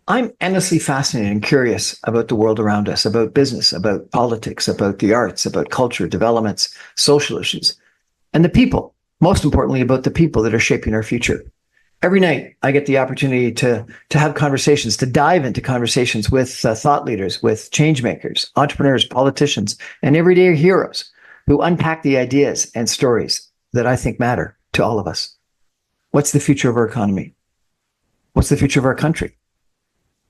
I'm endlessly fascinated and curious about the world around us, about business, about politics, about the arts, about culture, developments, social issues, and the people. Most importantly, about the people that are shaping our future. Every night, I get the opportunity to have conversations, to dive into conversations with thought leaders, with change makers, entrepreneurs, politicians, and everyday heroes who unpack the ideas and stories that I think matter to all of us. What's the future of our economy? What's the future of our country?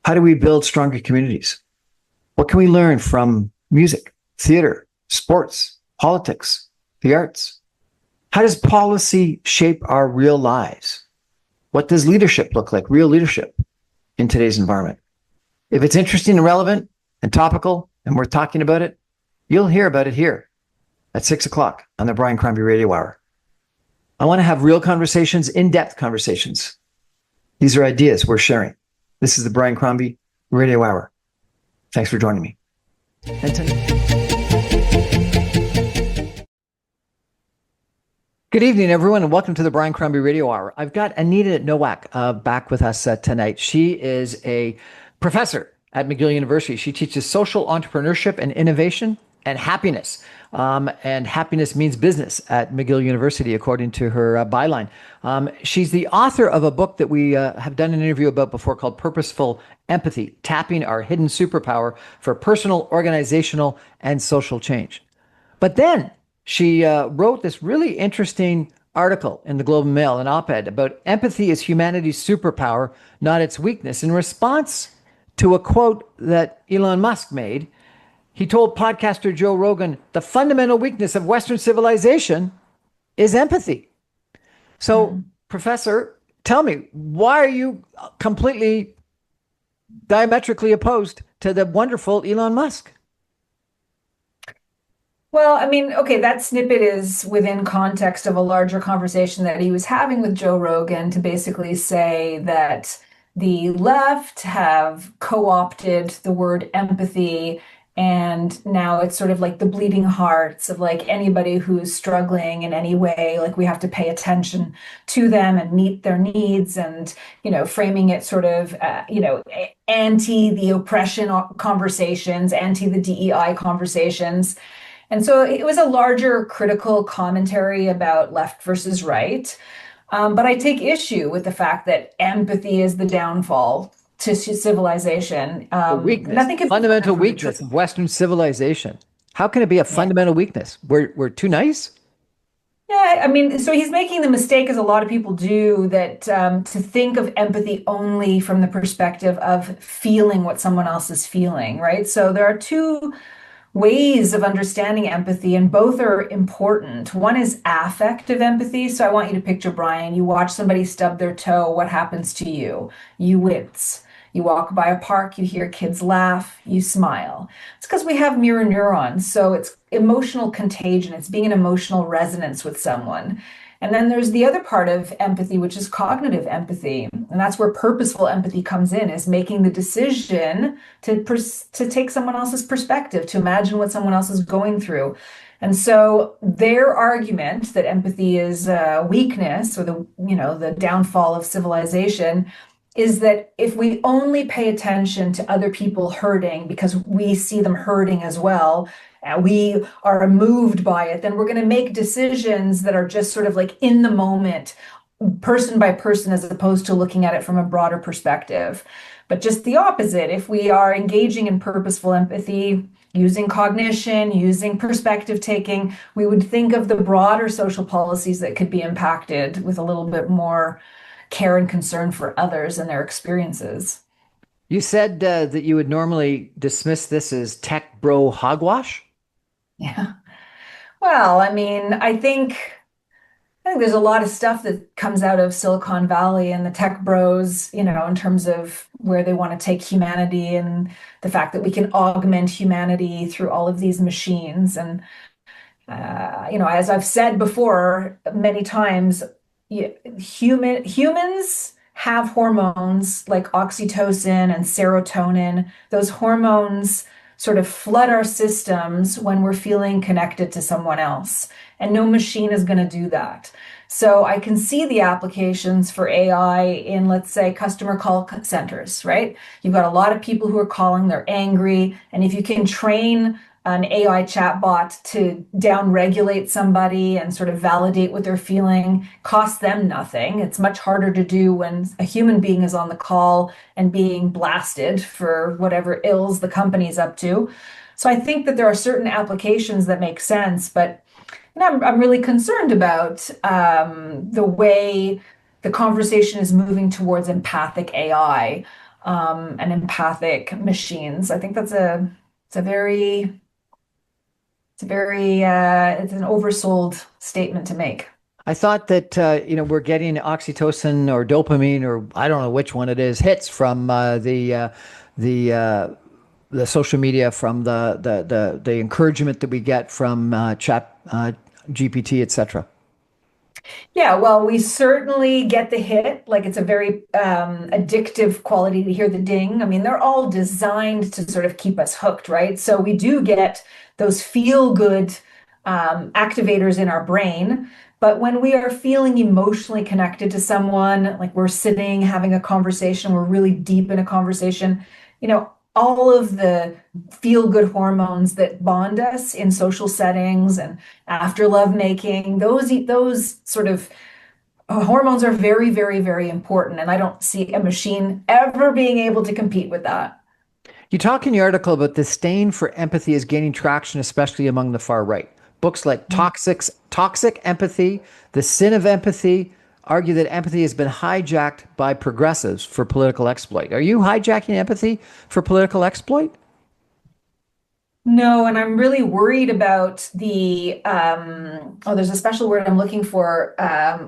How do we build stronger communities? What can we learn from music, theater, sports, politics, the arts? How does policy shape our real lives? What does leadership look like, real leadership in today's environment? If it's interesting and relevant and topical and we're talking about it, you'll hear about it here at 6 o'clock on the Brian Crombie Radio Hour. I want to have real conversations, in-depth conversations. These are ideas we're sharing. This is the Brian Crombie Radio Hour. Thanks for joining me. Good evening, everyone, and welcome to the Brian Crombie Radio Hour. I've got Anita Nowak back with us tonight. She is a professor at McGill University. She teaches social entrepreneurship and innovation and happiness. And happiness means business at McGill University, according to her byline. She's the author of a book that we have done an interview about before called Purposeful Empathy, Tapping Our Hidden Superpower for Personal, Organizational, and Social Change. But then she wrote this really interesting article in the Globe and Mail, an op-ed about empathy is humanity's superpower, not its weakness, in response to a quote that Elon Musk made. He told podcaster Joe Rogan, the fundamental weakness of Western civilization is empathy. So, Professor, tell me, why are you completely diametrically opposed to the wonderful Elon Musk? Well, I mean, okay, that snippet is within context of a larger conversation that he was having with Joe Rogan to basically say that the left have co-opted the word empathy, and now it's sort of like the bleeding hearts of like anybody who's struggling in any way, like we have to pay attention to them and meet their needs, and, framing it sort of, anti the oppression conversations, anti the DEI conversations. And so it was a larger critical commentary about left versus right. But I take issue with the fact that empathy is the downfall to civilization. Weakness, fundamental weakness of Western civilization. How can it be a fundamental weakness? We're too nice? Yeah, I mean, so he's making the mistake, as a lot of people do, that to think of empathy only from the perspective of feeling what someone else is feeling, right? So there are two ways of understanding empathy, and both are important. One is affective empathy. So I want you to picture, Brian, you watch somebody stub their toe, what happens to you? You wince. You walk by a park, you hear kids laugh, you smile. It's because we have mirror neurons. So it's emotional contagion. It's being in emotional resonance with someone. And then there's the other part of empathy, which is cognitive empathy. And that's where purposeful empathy comes in, is making the decision to take someone else's perspective, to imagine what someone else is going through. And so their argument that empathy is a weakness, or the downfall of civilization, is that if we only pay attention to other people hurting because we see them hurting as well, we are moved by it, then we're going to make decisions that are just sort of like in the moment, person by person, as opposed to looking at it from a broader perspective. But just the opposite, if we are engaging in purposeful empathy, using cognition, using perspective taking, we would think of the broader social policies that could be impacted with a little bit more care and concern for others and their experiences. You said that you would normally dismiss this as tech bro hogwash? Yeah. Well, I mean, I think there's a lot of stuff that comes out of Silicon Valley and the tech bros, in terms of where they want to take humanity, and the fact that we can augment humanity through all of these machines. And, as I've said before many times, humans have hormones like oxytocin and serotonin. Those hormones sort of flood our systems when we're feeling connected to someone else. And no machine is going to do that. So I can see the applications for AI in, let's say, customer call centers, right? You've got a lot of people who are calling, they're angry. And if you can train an AI chatbot to down-regulate somebody and sort of validate what they're feeling, costs them nothing. It's much harder to do when a human being is on the call and being blasted for whatever ills the company's up to. So I think that there are certain applications that make sense, but I'm really concerned about the way the conversation is moving towards empathic AI and empathic machines. I think it's a very it's an oversold statement to make. I thought that we're getting oxytocin or dopamine or I don't know which one it is hits from the the social media, from the encouragement that we get from chat GPT, etc. Yeah, well, we certainly get the hit. Like it's a very addictive quality to hear the ding. I mean, they're all designed to sort of keep us hooked, right? So we do get those feel good activators in our brain. But when we are feeling emotionally connected to someone, like we're sitting having a conversation, we're really deep in a conversation, all of the feel good hormones that bond us in social settings and after lovemaking, those sort of hormones are very, very, very important. And I don't see a machine ever being able to compete with that. You talk in your article about disdain for empathy is gaining traction, especially among the far right. Books like Toxic Empathy, The Sin of Empathy argue that empathy has been hijacked by progressives for political exploit. Are you hijacking empathy for political exploit? No, and I'm really worried about there's a special word I'm looking for,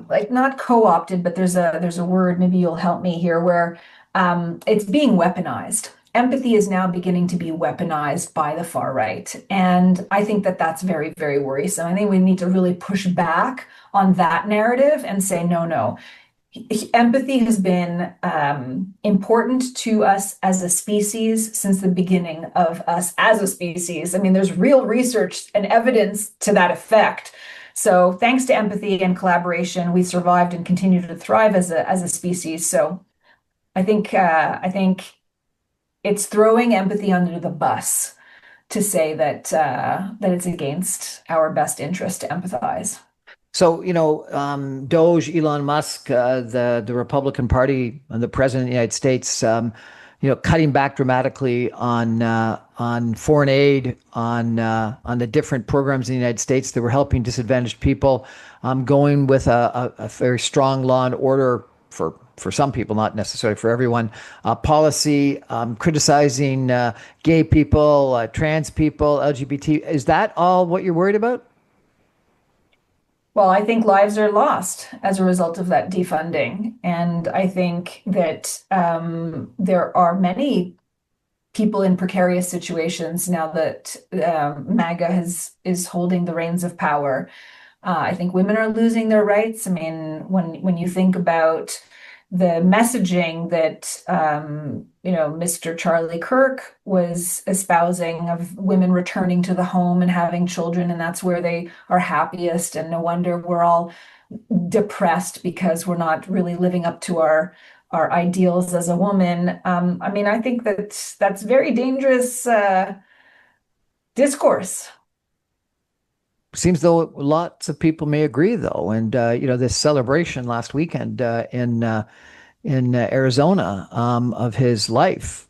like not co-opted, but there's a word, maybe you'll help me here, where it's being weaponized. Empathy is now beginning to be weaponized by the far right. And I think that that's very, very worrisome. I think we need to really push back on that narrative and say, no, no. Empathy has been important to us as a species since the beginning of us as a species. I mean, there's real research and evidence to that effect. So, thanks to empathy and collaboration, we survived and continue to thrive as a species. So, I think it's throwing empathy under the bus to say that it's against our best interest to empathize. So, Doge, Elon Musk, the Republican Party, and the President of the United States, cutting back dramatically on foreign aid, on the different programs in the United States that were helping disadvantaged people, going with a very strong law and order for some people, not necessarily for everyone, policy, criticizing gay people, trans people, LGBT. Is that all what you're worried about? Well, I think lives are lost as a result of that defunding. And I think that there are many people in precarious situations now that MAGA is holding the reins of power. I think women are losing their rights. I mean, when you think about the messaging that Mr. Charlie Kirk was espousing of women returning to the home and having children, and that's where they are happiest. And no wonder we're all depressed because we're not really living up to our ideals as a woman. I mean, I think that's very dangerous discourse. Seems though lots of people may agree, though, and this celebration last weekend in Arizona of his life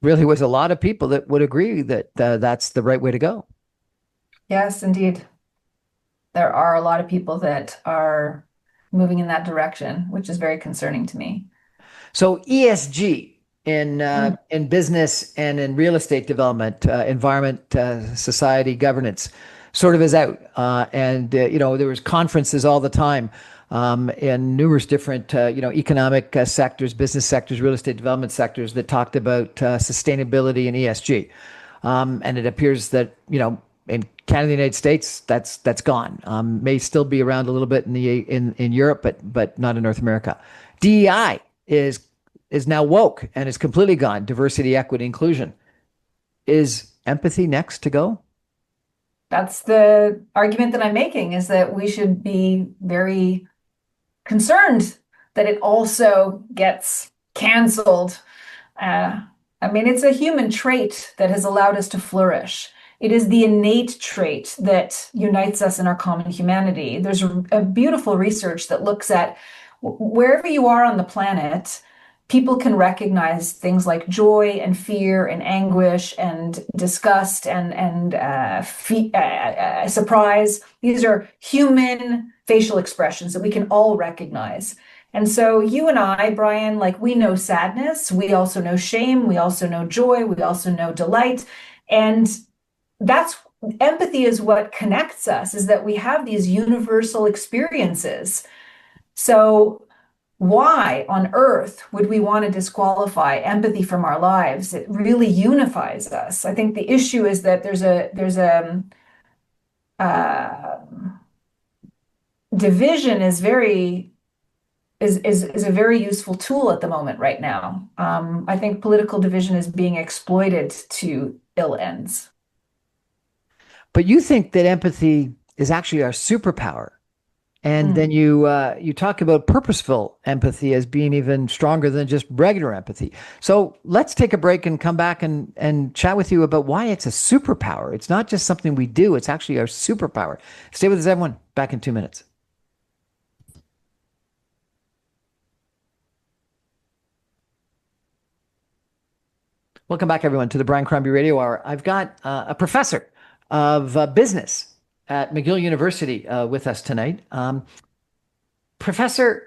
really was a lot of people that would agree that that's the right way to go. Yes, indeed. There are a lot of people that are moving in that direction, which is very concerning to me. So ESG Mm. in business and in real estate development, environment, society, governance, sort of is out. And there was conferences all the time in numerous different economic sectors, business sectors, real estate development sectors that talked about sustainability and ESG. And it appears that in Canada, the United States, that's gone. May still be around a little bit in Europe, but not in North America. DEI is now woke and is completely gone. Diversity, equity, inclusion. Is empathy next to go? That's the argument that I'm making, is that we should be very concerned that it also gets canceled. Uh, I mean, it's a human trait that has allowed us to flourish. It is the innate trait that unites us in our common humanity. There's a beautiful research that looks at wherever you are on the planet, people can recognize things like joy and fear and anguish and disgust and surprise. These are human facial expressions that we can all recognize. And so you and I, Brian, like, we know sadness, we also know shame, we also know joy, we also know delight. And that's empathy is what connects us, is that we have these universal experiences. So why on earth would we want to disqualify empathy from our lives? It really unifies us. I think the issue is that there's a uh, division is a very useful tool at the moment right now. I think political division is being exploited to ill ends. But you think that empathy is actually our superpower. And then you talk about purposeful empathy as being even stronger than just regular empathy. So let's take a break and come back and chat with you about why it's a superpower. It's not just something we do, it's actually our superpower. Stay with us, everyone. Back in 2 minutes. Welcome back, everyone, to the Brian Crombie Radio Hour. I've got a professor of business at McGill University with us tonight. Professor,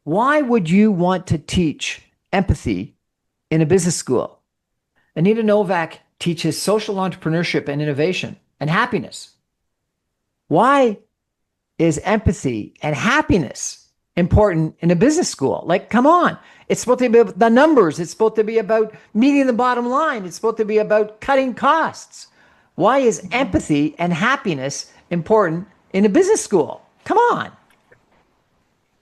why would you want to teach empathy in a business school? Anita Nowak teaches social entrepreneurship and innovation and happiness. Why is empathy and happiness important in a business school? Like, come on. It's supposed to be about the numbers. It's supposed to be about meeting the bottom line. It's supposed to be about cutting costs. Why is empathy and happiness important in a business school? Come on.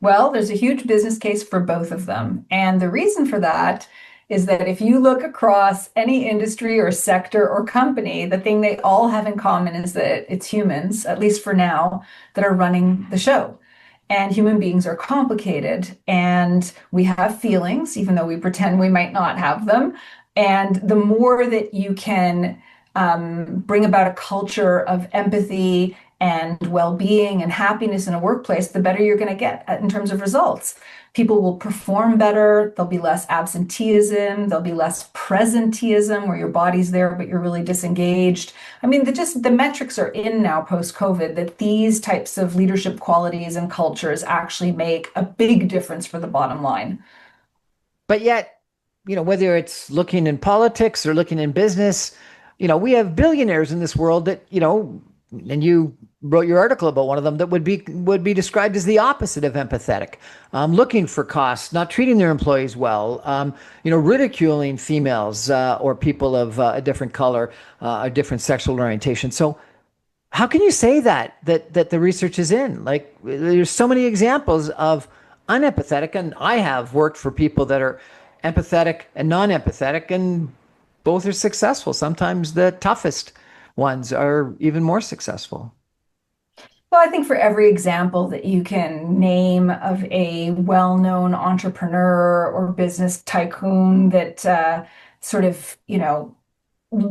Well, there's a huge business case for both of them. And the reason for that is that if you look across any industry or sector or company, the thing they all have in common is that it's humans, at least for now, that are running the show. And human beings are complicated, and we have feelings, even though we pretend we might not have them. And the more that you can bring about a culture of empathy and well-being and happiness in a workplace, the better you're going to get in terms of results. People will perform better. There'll be less absenteeism. There'll be less presenteeism, where your body's there but you're really disengaged. I mean, the metrics are in now post-COVID that these types of leadership qualities and cultures actually make a big difference for the bottom line. But yet, whether it's looking in politics or looking in business, we have billionaires in this world that, and you wrote your article about one of them, that would be described as the opposite of empathetic, looking for costs, not treating their employees well, ridiculing females or people of a different color, a different sexual orientation. So how can you say that the research is in? Like, there's so many examples of unempathetic, and I have worked for people that are empathetic and non-empathetic, and both are successful. Sometimes the toughest ones are even more successful. Well, I think for every example that you can name of a well-known entrepreneur or business tycoon that sort of,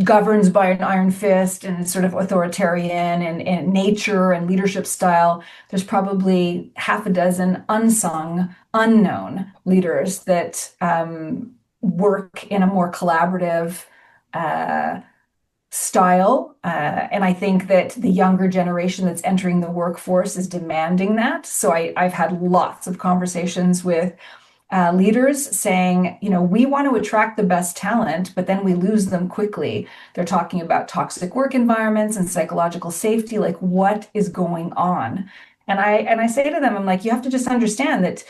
governs by an iron fist and is sort of authoritarian in nature and leadership style, there's probably half a dozen unsung, unknown leaders that work in a more collaborative style. And I think that the younger generation that's entering the workforce is demanding that. So I've had lots of conversations with leaders saying, we want to attract the best talent, but then we lose them quickly. They're talking about toxic work environments and psychological safety. Like, what is going on? And I say to them, I'm like, you have to just understand that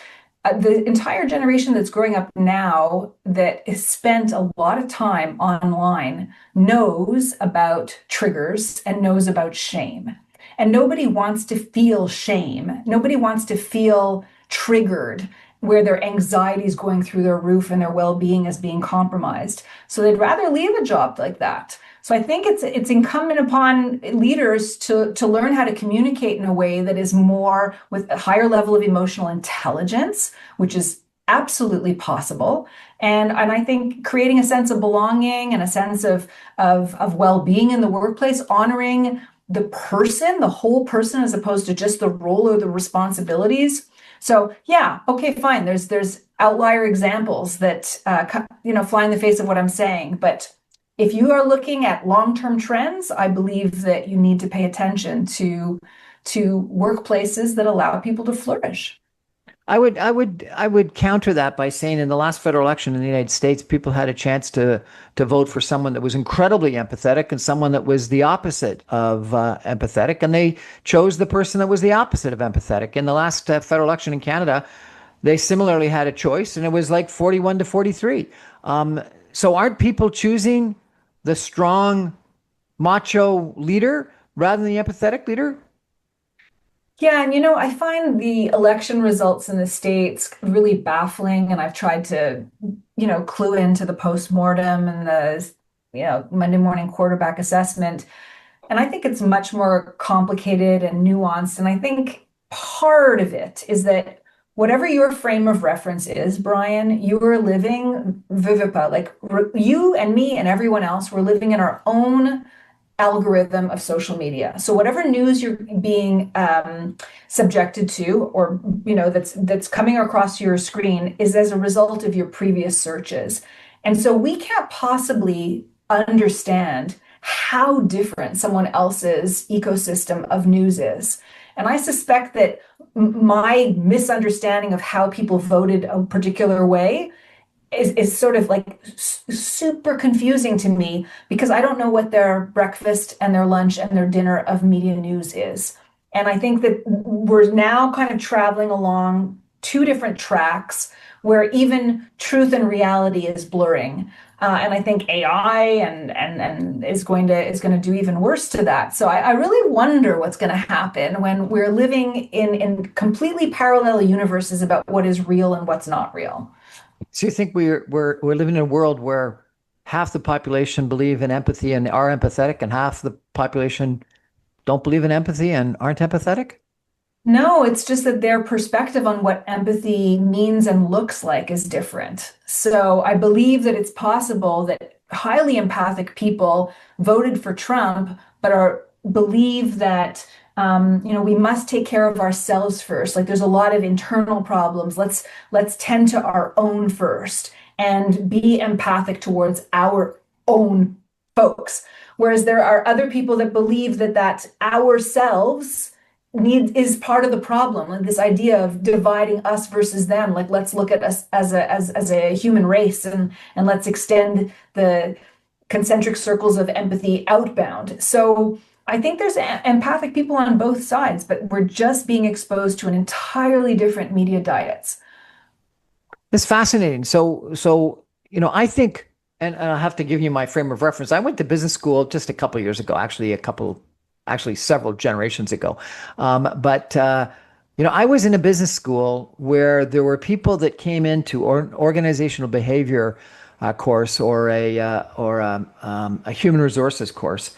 the entire generation that's growing up now that has spent a lot of time online knows about triggers and knows about shame. And nobody wants to feel shame. Nobody wants to feel triggered, where their anxiety is going through their roof and their well-being is being compromised. So they'd rather leave a job like that. So I think it's incumbent upon leaders to learn how to communicate in a way that is more with a higher level of emotional intelligence, which is absolutely possible. And I think creating a sense of belonging and a sense of well-being in the workplace, honoring the person, the whole person, as opposed to just the role or the responsibilities. So yeah, okay, fine. There's outlier examples that fly in the face of what I'm saying, but if you are looking at long-term trends, I believe that you need to pay attention to workplaces that allow people to flourish. I would counter that by saying in the last federal election in the United States, people had a chance to vote for someone that was incredibly empathetic and someone that was the opposite of empathetic, and they chose the person that was the opposite of empathetic. In the last federal election in Canada, they similarly had a choice, and it was like 41 to 43. So aren't people choosing the strong, macho leader rather than the empathetic leader? Yeah, and I find the election results in the States really baffling, and I've tried to, clue into the postmortem and the, Monday morning quarterback assessment. And I think it's much more complicated and nuanced. And I think part of it is that whatever your frame of reference is, Brian, you are living vivipa, like you and me and everyone else, we're living in our own algorithm of social media. So whatever news you're being subjected to, or that's coming across your screen, is as a result of your previous searches. And so we can't possibly understand how different someone else's ecosystem of news is. And I suspect that my misunderstanding of how people voted a particular way is sort of like super confusing to me because I don't know what their breakfast and their lunch and their dinner of media news is. And I think that we're now kind of traveling along two different tracks where even truth and reality is blurring. And I think AI and is going to do even worse to that. So I really wonder what's going to happen when we're living in completely parallel universes about what is real and what's not real. So you think we're living in a world where half the population believe in empathy and are empathetic, and half the population don't believe in empathy and aren't empathetic? No, it's just that their perspective on what empathy means and looks like is different. So I believe that it's possible that highly empathic people voted for Trump, but are believe that we must take care of ourselves first. Like there's a lot of internal problems. Let's tend to our own first and be empathic towards our own folks. Whereas there are other people that believe that ourselves is part of the problem, and this idea of dividing us versus them, like let's look at us as a human race, and let's extend the concentric circles of empathy outbound. So I think there's empathic people on both sides, but we're just being exposed to an entirely different media diets. It's fascinating. I think, and I'll have to give you my frame of reference. I went to business school just a couple of years ago, actually several generations ago. I was in a business school where there were people that came into an organizational behavior course or a human resources course,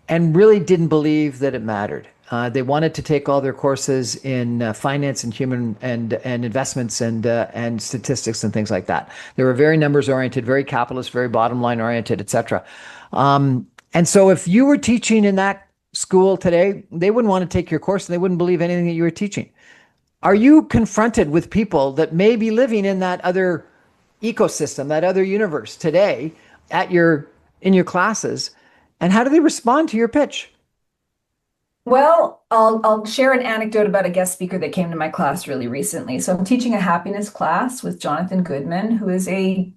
and really didn't believe that it mattered. They wanted to take all their courses in finance and human and investments and statistics and things like that. They were very numbers oriented, very capitalist, very bottom line oriented, etc. And so if you were teaching in that school today, they wouldn't want to take your course and they wouldn't believe anything that you were teaching. Are you confronted with people that may be living in that other ecosystem, that other universe today in your classes? And how do they respond to your pitch? Well, I'll share an anecdote about a guest speaker that came to my class really recently. So I'm teaching a happiness class with Jonathan Goodman, who is a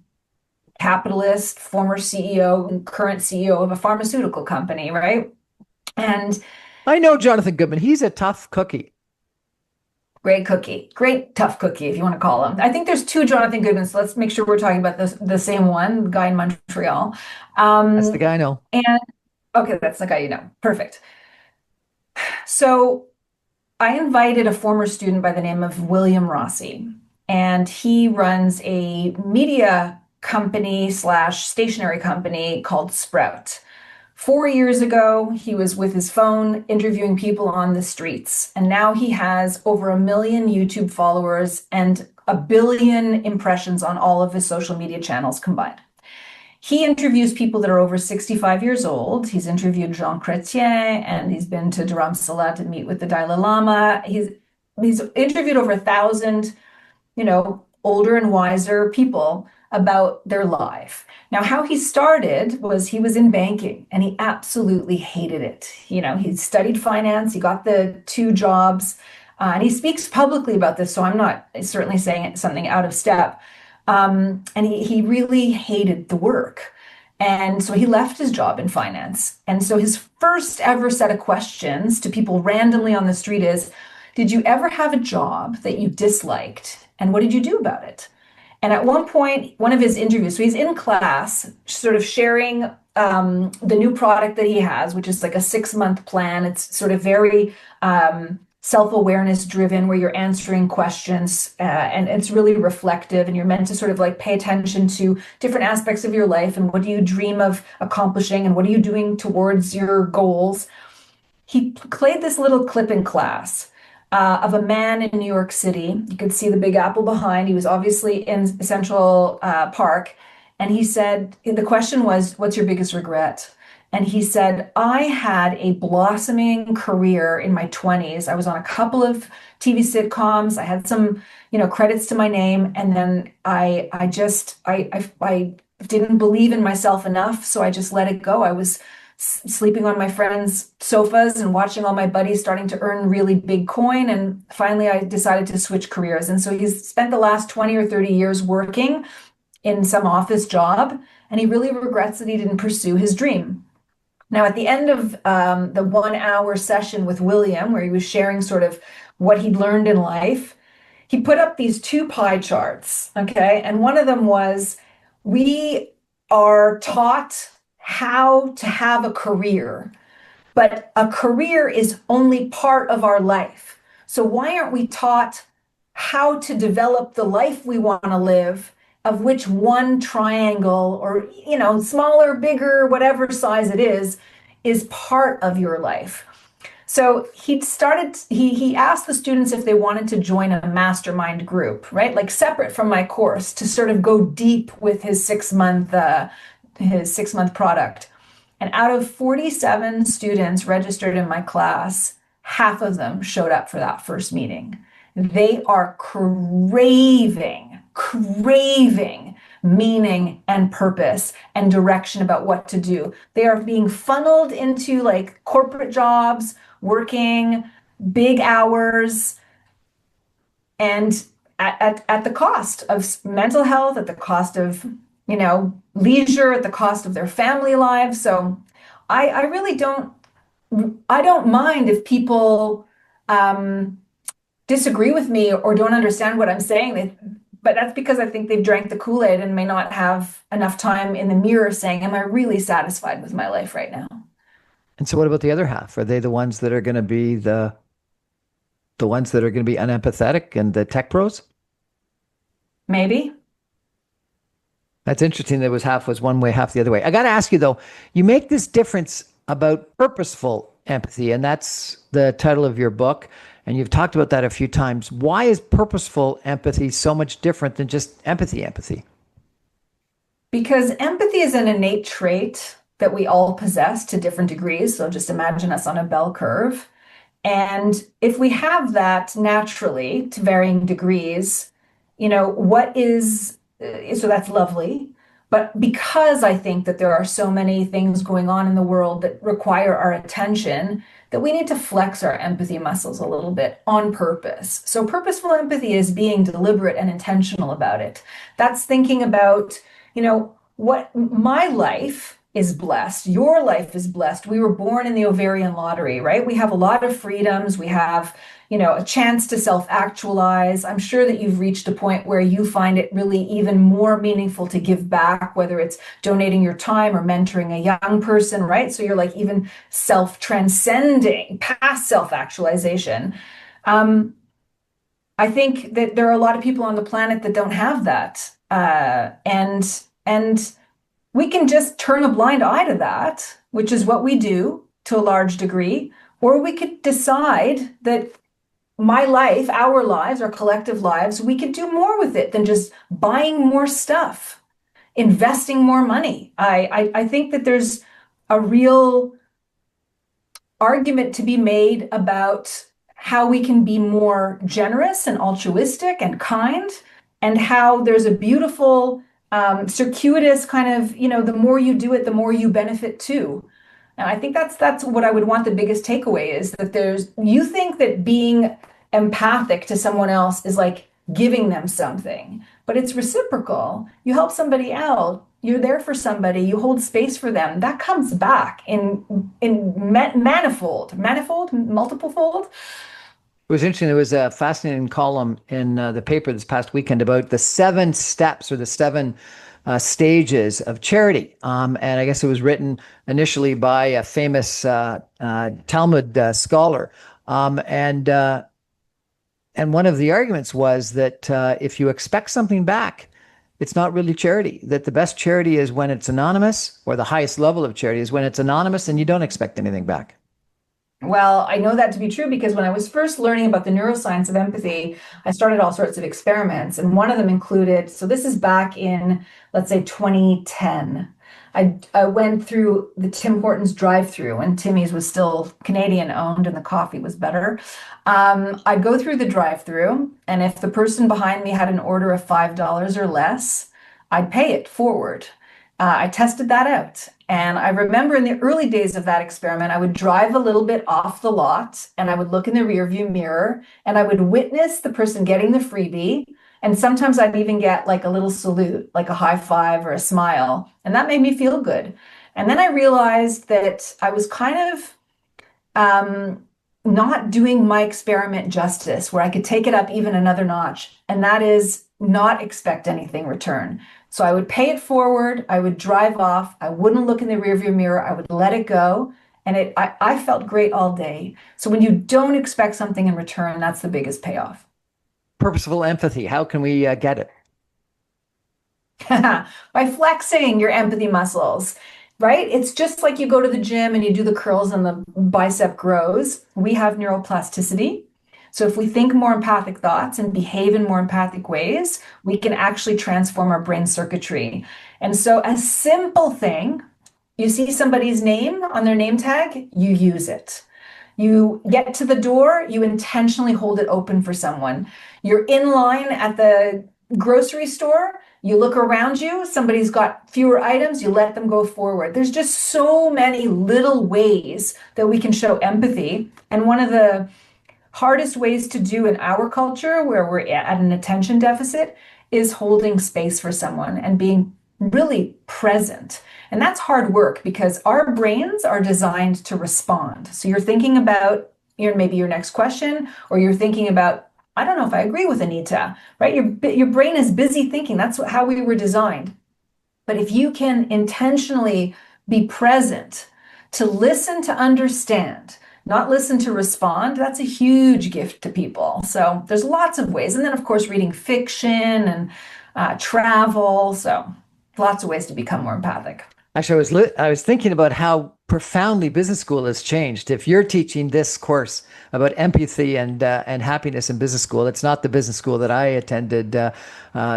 capitalist, former CEO, and current CEO of a pharmaceutical company, right? And I know Jonathan Goodman. He's a tough cookie. great cookie, great tough cookie, if you want to call him. I think there's two Jonathan Goodmans, so let's make sure we're talking about the same one, the guy in Montreal. That's the guy I know. And okay, that's the guy you know. Perfect. So I invited a former student by the name of William Rossi, and he runs a media company slash stationery company called Sprout 4 years ago, he was with his phone interviewing people on the streets, and now he has over 1 million YouTube followers and 1 billion impressions on all of his social media channels combined. He interviews people that are over 65 years old. He's interviewed Jean Chrétien, and he's been to Dharamsala to meet with the Dalai Lama. He's interviewed over 1,000, older and wiser people about their life. Now, how he started was he was in banking and he absolutely hated it. He studied finance, he got the two jobs, and he speaks publicly about this, so I'm not certainly saying something out of step. And he really hated the work. And so he left his job in finance. And so his first ever set of questions to people randomly on the street is, did you ever have a job that you disliked? And what did you do about it? And at one point, one of his interviews, so he's in class, sort of sharing the new product that he has, which is like a 6-month plan. It's sort of very self-awareness driven, where you're answering questions and it's really reflective, and you're meant to sort of like pay attention to different aspects of your life and what do you dream of accomplishing and what are you doing towards your goals. He played this little clip in class of a man in New York City. You could see the Big Apple behind. He was obviously in Central Park. And he said, the question was, what's your biggest regret? And he said, I had a blossoming career in my 20s. I was on a couple of TV sitcoms. I had some, credits to my name. And then I didn't believe in myself enough. So I just let it go. I was sleeping on my friends' sofas and watching all my buddies starting to earn really big coin. And finally, I decided to switch careers. And so he's spent the last 20 or 30 years working in some office job. And he really regrets that he didn't pursue his dream. Now, at the end of the 1 hour session with William, where he was sharing sort of what he'd learned in life, he put up these two pie charts, okay? And one of them was, we are taught how to have a career, but a career is only part of our life. So why aren't we taught how to develop the life we want to live, of which one triangle or, smaller, bigger, whatever size it is part of your life. So he asked the students if they wanted to join a mastermind group, right? Like separate from my course, to sort of go deep with his 6-month product. And out of 47 students registered in my class, half of them showed up for that first meeting. They are craving meaning and purpose and direction about what to do. They are being funneled into like corporate jobs, working big hours, and at the cost of mental health, at the cost of, leisure, at the cost of their family lives. So I really don't mind if people disagree with me or don't understand what I'm saying. But that's because I think they've drank the Kool-Aid and may not have enough time in the mirror saying, am I really satisfied with my life right now? And so what about the other half? Are they the ones that are going to be the ones that are going to be unempathetic and the tech pros? Maybe. That's interesting. There was half was one way, half the other way. I got to ask you though, you make this difference about purposeful empathy, and that's the title of your book. And you've talked about that a few times. Why is purposeful empathy so much different than just empathy? Because empathy is an innate trait that we all possess to different degrees. So just imagine us on a bell curve. And if we have that naturally to varying degrees, so that's lovely. But because I think that there are so many things going on in the world that require our attention, that we need to flex our empathy muscles a little bit on purpose. So purposeful empathy is being deliberate and intentional about it. That's thinking about, what my life is blessed. Your life is blessed. We were born in the ovarian lottery, right? We have a lot of freedoms. We have, a chance to self-actualize. I'm sure that you've reached a point where you find it really even more meaningful to give back, whether it's donating your time or mentoring a young person, right? So you're like even self-transcending past self-actualization. I think that there are a lot of people on the planet that don't have that. And we can just turn a blind eye to that, which is what we do to a large degree, or we could decide that my life, our lives, our collective lives, we could do more with it than just buying more stuff, investing more money. I think that there's a real argument to be made about how we can be more generous and altruistic and kind, and how there's a beautiful circuitous kind of, the more you do it, the more you benefit too. And I think that's what I would want the biggest takeaway is that you think that being empathic to someone else is like giving them something, but it's reciprocal. You help somebody out, you're there for somebody, you hold space for them. That comes back in multiple fold. It was interesting. There was a fascinating column in the paper this past weekend about the 7 steps or the 7 stages of charity. And I guess it was written initially by a famous Talmud scholar. And one of the arguments was that if you expect something back, it's not really charity. That the best charity is when it's anonymous, or the highest level of charity is when it's anonymous and you don't expect anything back. Well, I know that to be true because when I was first learning about the neuroscience of empathy, I started all sorts of experiments. And one of them included, so this is back in, let's say, 2010. I went through the Tim Hortons drive-through when Timmy's was still Canadian owned and the coffee was better. I'd go through the drive-through, and if the person behind me had an order of $5 or less, I'd pay it forward. I tested that out. And I remember in the early days of that experiment, I would drive a little bit off the lot and I would look in the rearview mirror and I would witness the person getting the freebie. And sometimes I'd even get like a little salute, like a high five or a smile. And that made me feel good. And then I realized that I was kind of not doing my experiment justice, where I could take it up even another notch. And that is not expect anything return. So I would pay it forward, I would drive off, I wouldn't look in the rearview mirror, I would let it go, and I felt great all day. So when you don't expect something in return, that's the biggest payoff. Purposeful empathy, how can we get it? By flexing your empathy muscles, right? It's just like you go to the gym and you do the curls and the bicep grows. We have neuroplasticity. So if we think more empathic thoughts and behave in more empathic ways, we can actually transform our brain circuitry. And so a simple thing, you see somebody's name on their name tag, you use it. You get to the door, you intentionally hold it open for someone. You're in line at the grocery store, you look around you, somebody's got fewer items, you let them go forward. There's just so many little ways that we can show empathy. And one of the hardest ways to do in our culture, where we're at an attention deficit, is holding space for someone and being really present. And that's hard work because our brains are designed to respond. So you're thinking about maybe your next question, or you're thinking about, I don't know if I agree with Anita, right? Your brain is busy thinking. That's how we were designed. But if you can intentionally be present, to listen, to understand, not listen to respond, that's a huge gift to people. So there's lots of ways. And then, of course, reading fiction and travel. So lots of ways to become more empathic. Actually, I was thinking about how profoundly business school has changed. If you're teaching this course about empathy and happiness in business school, it's not the business school that I attended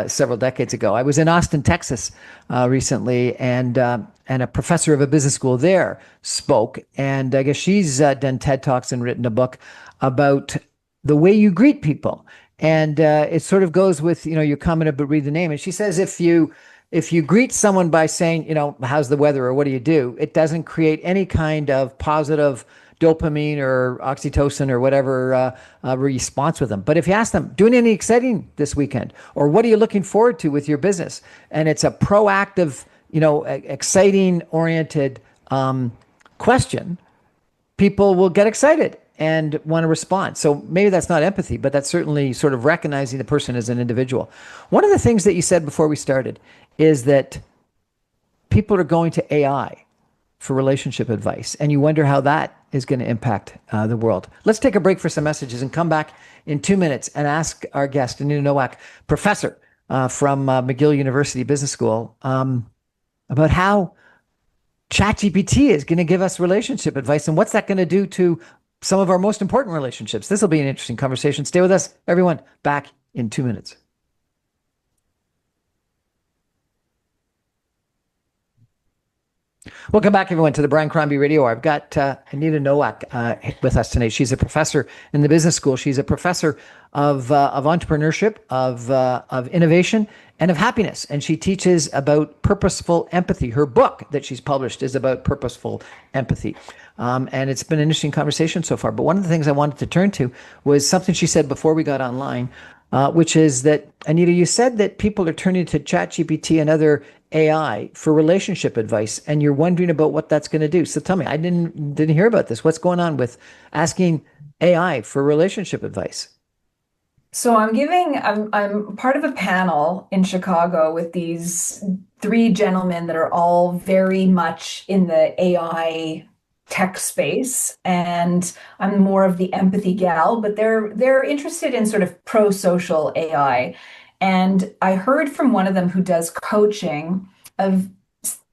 several decades ago. I was in Austin, Texas recently, and a professor of a business school there spoke. And I guess she's done TED Talks and written a book about the way you greet people. And it sort of goes with, your comment about read the name. And she says, if you greet someone by saying, how's the weather or what do you do, it doesn't create any kind of positive dopamine or oxytocin or whatever response with them. But if you ask them, doing anything exciting this weekend, or what are you looking forward to with your business? And it's a proactive, exciting oriented question, people will get excited and want to respond. So maybe that's not empathy, but that's certainly sort of recognizing the person as an individual. One of the things that you said before we started is that people are going to AI for relationship advice, and you wonder how that is going to impact the world. Let's take a break for some messages and come back in 2 minutes and ask our guest, Anita Nowak, professor from McGill University Business School, about how ChatGPT is going to give us relationship advice and what's that going to do to some of our most important relationships. This will be an interesting conversation. Stay with us, everyone. Back in 2 minutes. Welcome back, everyone, to the Brian Crombie Radio Hour. I've got Anita Nowak with us tonight. She's a professor in the business school. She's a professor of entrepreneurship, of innovation, and of happiness. And she teaches about purposeful empathy. Her book that she's published is about purposeful empathy. And it's been an interesting conversation so far. But one of the things I wanted to turn to was something she said before we got online, which is that, Anita, you said that people are turning to ChatGPT and other AI for relationship advice, and you're wondering about what that's going to do. So tell me, I didn't hear about this. What's going on with asking AI for relationship advice? So I'm part of a panel in Chicago with these three gentlemen that are all very much in the AI tech space, and I'm more of the empathy gal, but they're interested in sort of pro-social AI. And I heard from one of them who does coaching of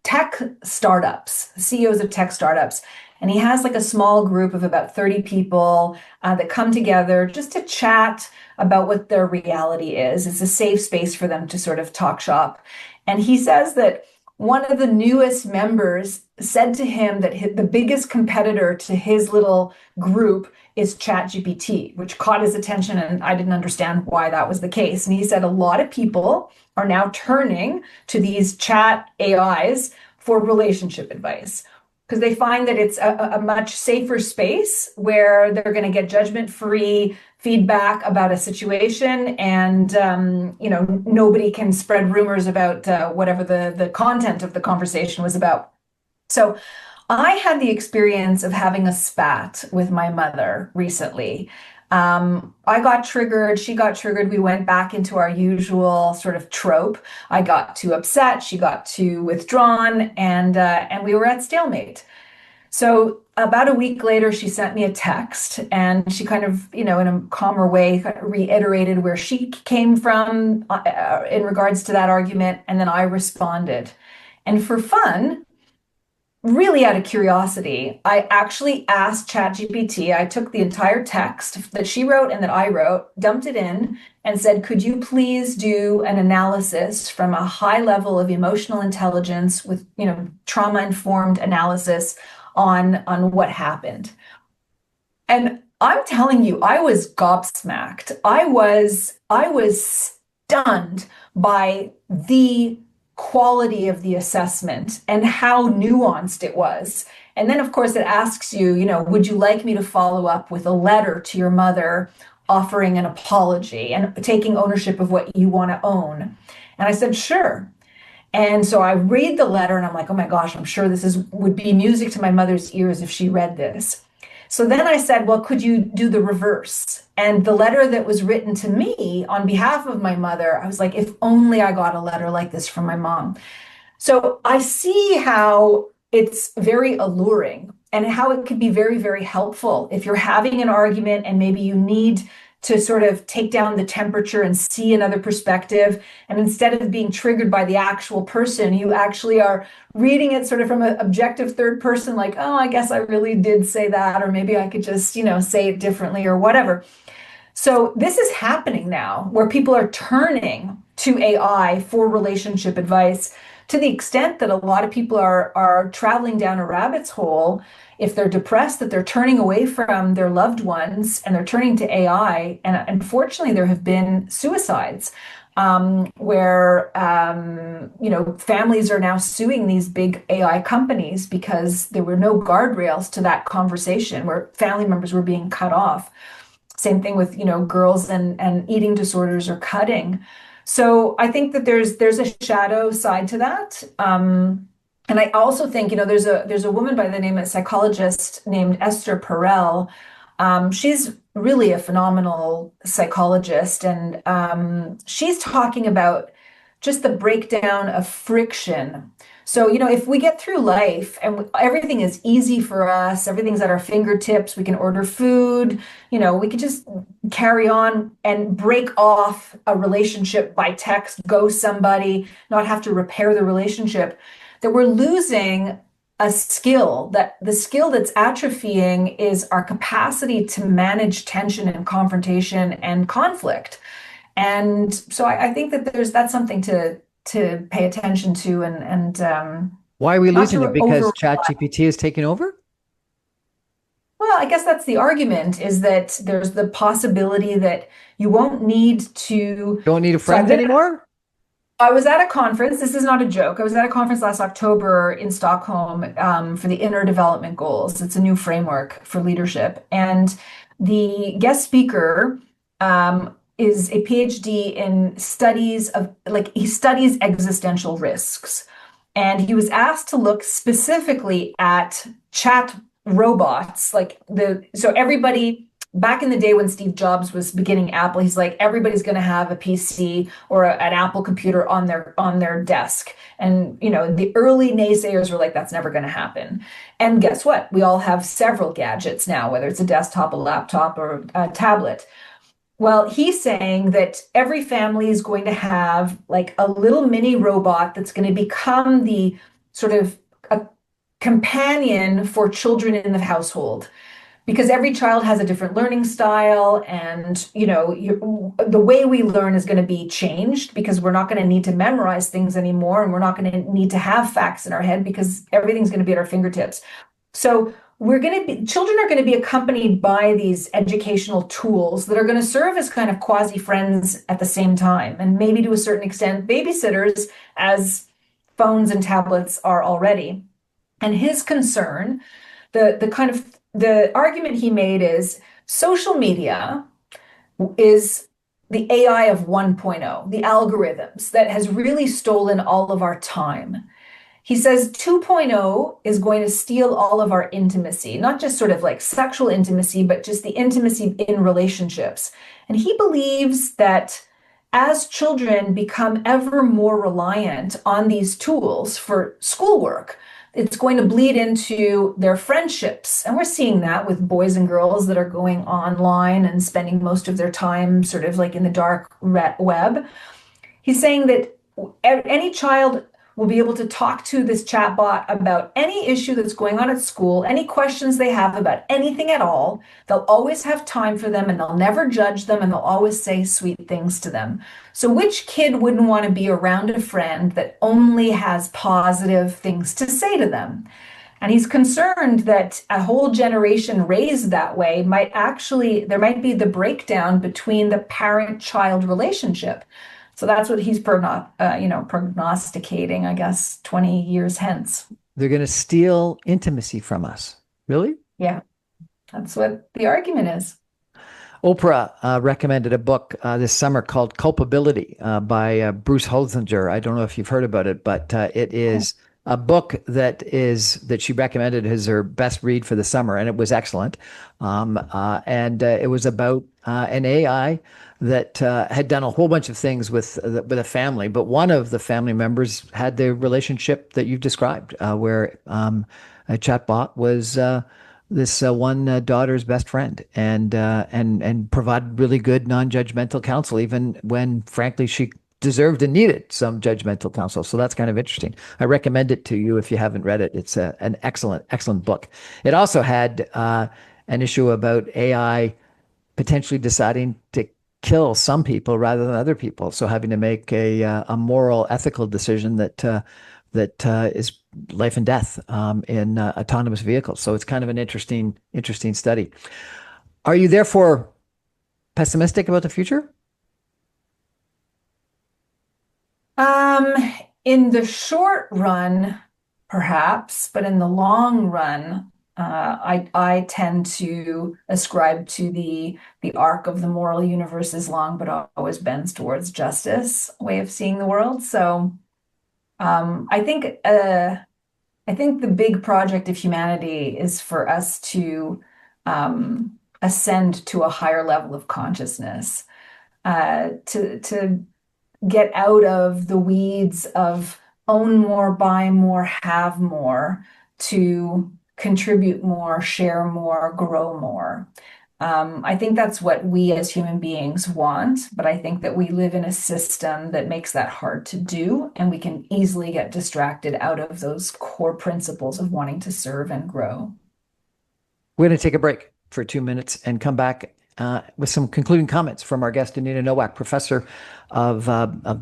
tech startups, CEOs of tech startups. And he has like a small group of about 30 people that come together just to chat about what their reality is. It's a safe space for them to sort of talk shop. And he says that one of the newest members said to him that the biggest competitor to his little group is ChatGPT, which caught his attention, and I didn't understand why that was the case. And he said a lot of people are now turning to these chat AIs for relationship advice because they find that it's a much safer space where they're going to get judgment-free feedback about a situation, and nobody can spread rumors about whatever the content of the conversation was about. So I had the experience of having a spat with my mother recently. I got triggered, she got triggered. We went back into our usual sort of trope. I got too upset, she got too withdrawn, and we were at stalemate. So about a week later, she sent me a text, and she kind of, in a calmer way, kind of reiterated where she came from in regards to that argument, and then I responded. And for fun, really out of curiosity, I actually asked ChatGPT. I took the entire text that she wrote and that I wrote, dumped it in, and said, could you please do an analysis from a high level of emotional intelligence with, trauma-informed analysis on what happened? And I'm telling you, I was gobsmacked. I was stunned by the quality of the assessment and how nuanced it was. And then, of course, it asks you, would you like me to follow up with a letter to your mother offering an apology and taking ownership of what you want to own? And I said, sure. And so I read the letter and I'm like, oh my gosh, I'm sure this would be music to my mother's ears if she read this. So then I said, well, could you do the reverse? And the letter that was written to me on behalf of my mother, I was like, if only I got a letter like this from my mom. So I see how it's very alluring and how it could be very, very helpful if you're having an argument and maybe you need to sort of take down the temperature and see another perspective. And instead of being triggered by the actual person, you actually are reading it sort of from an objective third person, like, oh, I guess I really did say that, or maybe I could just, say it differently or whatever. So this is happening now where people are turning to AI for relationship advice to the extent that a lot of people are traveling down a rabbit's hole. If they're depressed, that they're turning away from their loved ones and they're turning to AI. And unfortunately, there have been suicides where, families are now suing these big AI companies because there were no guardrails to that conversation where family members were being cut off. Same thing with, girls and eating disorders or cutting. So I think that there's a shadow side to that. And I also think, there's a woman by the name of psychologist named Esther Perel. She's really a phenomenal psychologist, and she's talking about just the breakdown of friction. So, if we get through life and everything is easy for us, everything's at our fingertips, we can order food, we can just carry on and break off a relationship by text, ghost somebody, not have to repair the relationship. that we're losing a skill, that the skill that's atrophying is our capacity to manage tension and confrontation and conflict. And so I think that that's something to pay attention to and Why are we not losing it? to over. Because ChatGPT is taking over? Well, I guess that's the argument is that there's the possibility that you won't need to. Don't need a So friend anymore? I was at a conference. This is not a joke. I was at a conference last October in Stockholm for the Inner Development Goals. It's a new framework for leadership. And the guest speaker is a PhD in studies of, like, he studies existential risks. And he was asked to look specifically at chat robots, so everybody back in the day when Steve Jobs was beginning Apple, he's like, everybody's going to have a PC or an Apple computer on their desk. And the early naysayers were like, that's never going to happen. And guess what? We all have several gadgets now, whether it's a desktop, a laptop, or a tablet. Well, he's saying that every family is going to have like a little mini robot that's going to become the sort of a companion for children in the household, because every child has a different learning style, and the way we learn is going to be changed because we're not going to need to memorize things anymore, and we're not going to need to have facts in our head because everything's going to be at our fingertips. So children are going to be accompanied by these educational tools that are going to serve as kind of quasi friends at the same time, and maybe to a certain extent babysitters, as phones and tablets are already. And his concern, the argument he made is social media is the AI of 1.0, the algorithms that has really stolen all of our time. He says 2.0 is going to steal all of our intimacy, not just sort of like sexual intimacy, but just the intimacy in relationships. And he believes that as children become ever more reliant on these tools for schoolwork, it's going to bleed into their friendships. And we're seeing that with boys and girls that are going online and spending most of their time sort of like in the dark web. He's saying that any child will be able to talk to this chatbot about any issue that's going on at school, any questions they have about anything at all. They'll always have time for them, and they'll never judge them, and they'll always say sweet things to them. So which kid wouldn't want to be around a friend that only has positive things to say to them? And he's concerned that a whole generation raised that way there might be the breakdown between the parent-child relationship. So that's what he's prognosticating, I guess, 20 years hence. They're going to steal intimacy from us. Really? Yeah, that's what the argument is. Oprah recommended a book this summer called Culpability by Bruce Holzinger. I don't know if you've heard about it, but it is a book that she recommended as her best read for the summer, and it was excellent. And it was about an AI that had done a whole bunch of things with a family, but one of the family members had the relationship that you've described, where a chatbot was this one daughter's best friend, and provided really good non-judgmental counsel, even when, frankly, she deserved and needed some judgmental counsel. So that's kind of interesting. I recommend it to you if you haven't read it. It's an excellent book. It also had an issue about AI potentially deciding to kill some people rather than other people. So having to make a moral, ethical decision that is life and death in autonomous vehicles. So it's kind of an interesting study. Are you therefore pessimistic about the future? In the short run, perhaps, but in the long run, I tend to ascribe to the arc of the moral universe is long, but always bends towards justice way of seeing the world. So I think the big project of humanity is for us to ascend to a higher level of consciousness, to get out of the weeds of own more, buy more, have more, to contribute more, share more, grow more. I think that's what we as human beings want, but I think that we live in a system that makes that hard to do, and we can easily get distracted out of those core principles of wanting to serve and grow. We're going to take a break for 2 minutes and come back with some concluding comments from our guest, Anita Nowak, professor of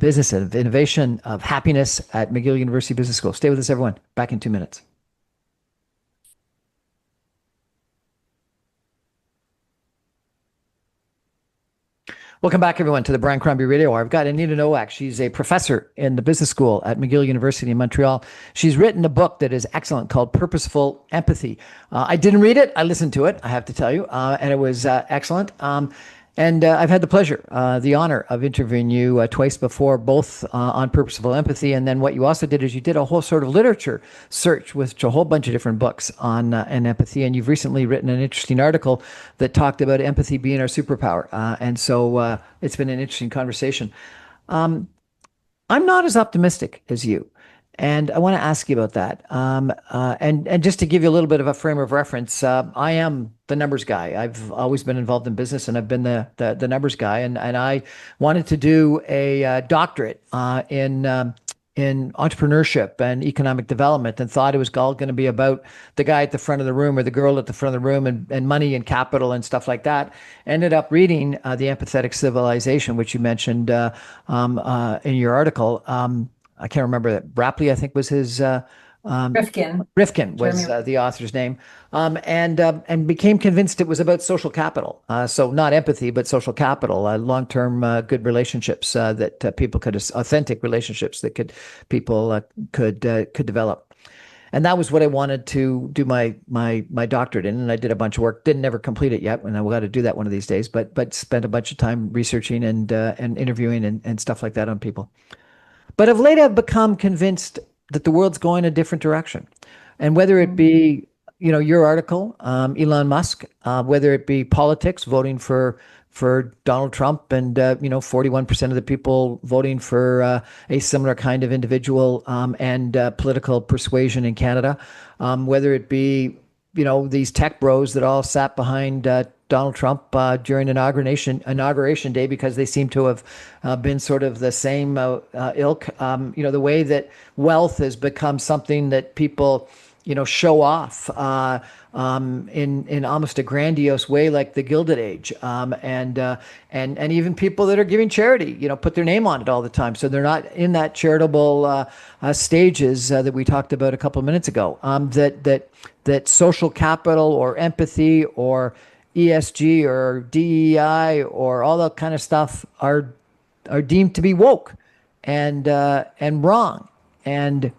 business and of innovation, of happiness at McGill University Business School. Stay with us, everyone. Back in 2 minutes. Welcome back, everyone, to the Brian Crombie Radio Hour. I've got Anita Nowak. She's a professor in the business school at McGill University in Montreal. She's written a book that is excellent called Purposeful Empathy. I didn't read it. I listened to it, I have to tell you, and it was excellent. And I've had the pleasure, the honor of interviewing you twice before, both on purposeful empathy. And then what you also did is you did a whole sort of literature search with a whole bunch of different books on empathy. And you've recently written an interesting article that talked about empathy being our superpower. And so it's been an interesting conversation. I'm not as optimistic as you. And I want to ask you about that. And just to give you a little bit of a frame of reference, I am the numbers guy. I've always been involved in business, and I've been the numbers guy. And I wanted to do a doctorate in entrepreneurship and economic development, and thought it was all going to be about the guy at the front of the room or the girl at the front of the room and money and capital and stuff like that. Ended up reading The Empathetic Civilization, which you mentioned in your article. I can't remember that. Rapley, I think, was his. Rifkin. Rifkin was the author's name, and became convinced it was about social capital. So not empathy, but social capital, long-term good relationships that people could, authentic relationships that people could develop. And that was what I wanted to do my doctorate in, and I did a bunch of work. Didn't ever complete it yet, and I got to do that one of these days. But spent a bunch of time researching and interviewing and stuff like that on people. But of late, I've become convinced that the world's going a different direction. And whether it be, your article, Elon Musk, whether it be politics, voting for Donald Trump, and 41% of the people voting for a similar kind of individual, and political persuasion in Canada, whether it be these tech bros that all sat behind Donald Trump during inauguration day because they seem to have been sort of the same ilk. The way that wealth has become something that people show off in almost a grandiose way, like the Gilded Age, and even people that are giving charity, put their name on it all the time. So they're not in that charitable stages that we talked about a couple of minutes ago. That social capital or empathy or ESG or DEI or all that kind of stuff are deemed to be woke and wrong, and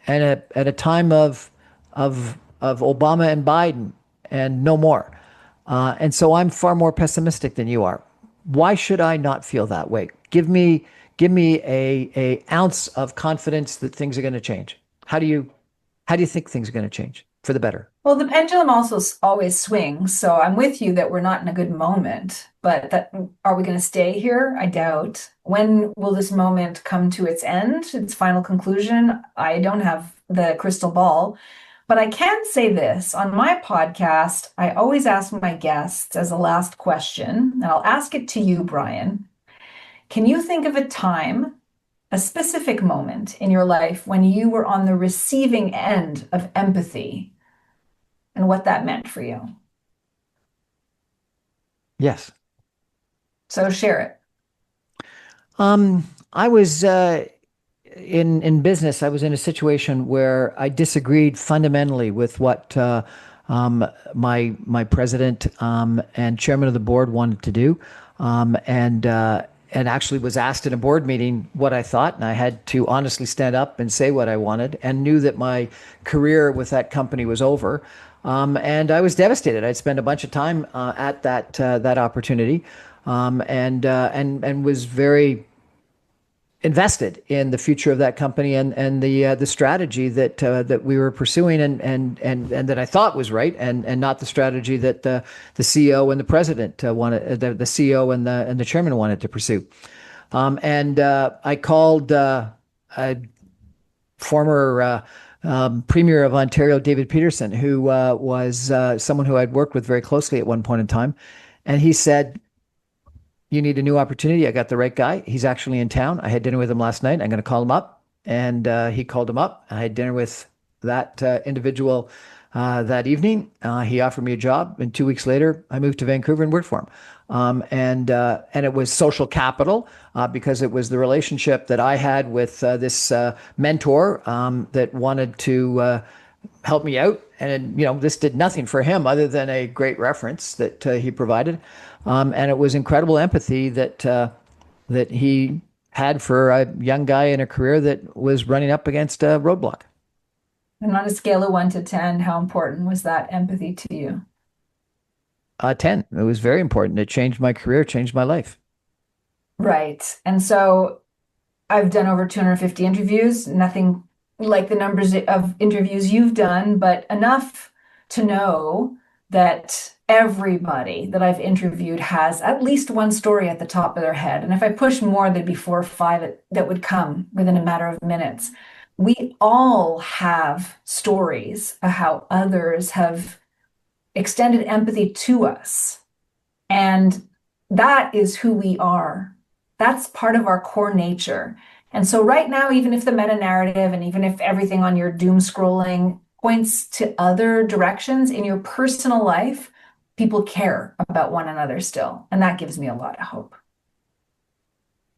at a time of Obama and Biden and no more. And so I'm far more pessimistic than you are. Why should I not feel that way? Give me a ounce of confidence that things are going to change. How do you think things are going to change for the better? Well, the pendulum also always swings. So I'm with you that we're not in a good moment, but are we going to stay here? I doubt. When will this moment come to its end, its final conclusion? I don't have the crystal ball, but I can say this. On my podcast, I always ask my guests as a last question, and I'll ask it to you, Brian. Can you think of a time, a specific moment in your life when you were on the receiving end of empathy and what that meant for you? Yes. So share it. I was in business. I was in a situation where I disagreed fundamentally with what my president and chairman of the board wanted to do, and actually was asked in a board meeting what I thought, and I had to honestly stand up and say what I wanted, and knew that my career with that company was over. And I was devastated. I'd spent a bunch of time at that opportunity, and was very invested in the future of that company and the strategy that we were pursuing and that I thought was right, and not the strategy that the CEO and the president wanted, the CEO and the chairman wanted to pursue. And I called a former Premier of Ontario, David Peterson, who was someone who I'd worked with very closely at one point in time. And he said, you need a new opportunity. I got the right guy. He's actually in town. I had dinner with him last night. I'm going to call him up. And he called him up. I had dinner with that individual that evening. He offered me a job. And 2 weeks later, I moved to Vancouver and worked for him. And it was social capital because it was the relationship that I had with this mentor that wanted to help me out. And, this did nothing for him other than a great reference that he provided. And it was incredible empathy that he had for a young guy in a career that was running up against a roadblock. And on a scale of 1 to 10, how important was that empathy to you? 10. It was very important. It changed my career, changed my life. Right. And so I've done over 250 interviews, nothing like the numbers of interviews you've done, but enough to know that everybody that I've interviewed has at least one story at the top of their head. And if I push more, there'd be 4 or 5 that would come within a matter of minutes. We all have stories of how others have extended empathy to us. And that is who we are. That's part of our core nature. And so right now, even if the meta-narrative and even if everything on your doom scrolling points to other directions in your personal life, people care about one another still. And that gives me a lot of hope.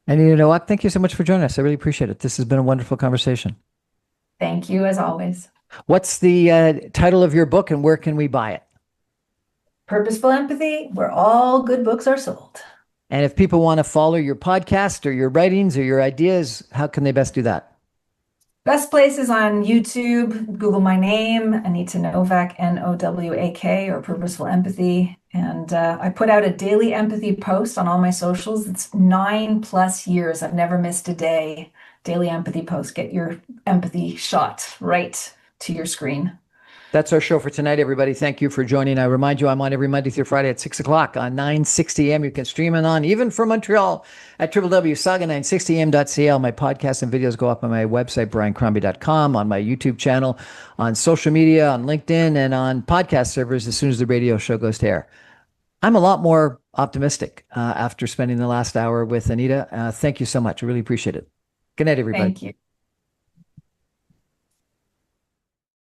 Anita Nowak, thank you so much for joining us. I really appreciate it. This has been a wonderful conversation. Thank you, as always. What's the title of your book and where can we buy it? Purposeful Empathy, where all good books are sold. And if people want to follow your podcast or your writings or your ideas, how can they best do that? Best place is on YouTube. Google my name, Anita Nowak, Nowak, or Purposeful Empathy. And I put out a daily empathy post on all my socials. It's 9+ years. I've never missed a day. Daily empathy post. Get your empathy shot right to your screen. That's our show for tonight, everybody. Thank you for joining. I remind you, I'm on every Monday through Friday at 6 o'clock on 960 AM. You can stream it on, even from Montreal, at www.saga960am.ca. All my podcasts and videos go up on my website, briancrombie.com, on my YouTube channel, on social media, on LinkedIn, and on podcast servers as soon as the radio show goes to air. I'm a lot more optimistic after spending the last hour with Anita. Thank you so much. I really appreciate it. Good night, everybody. Thank you.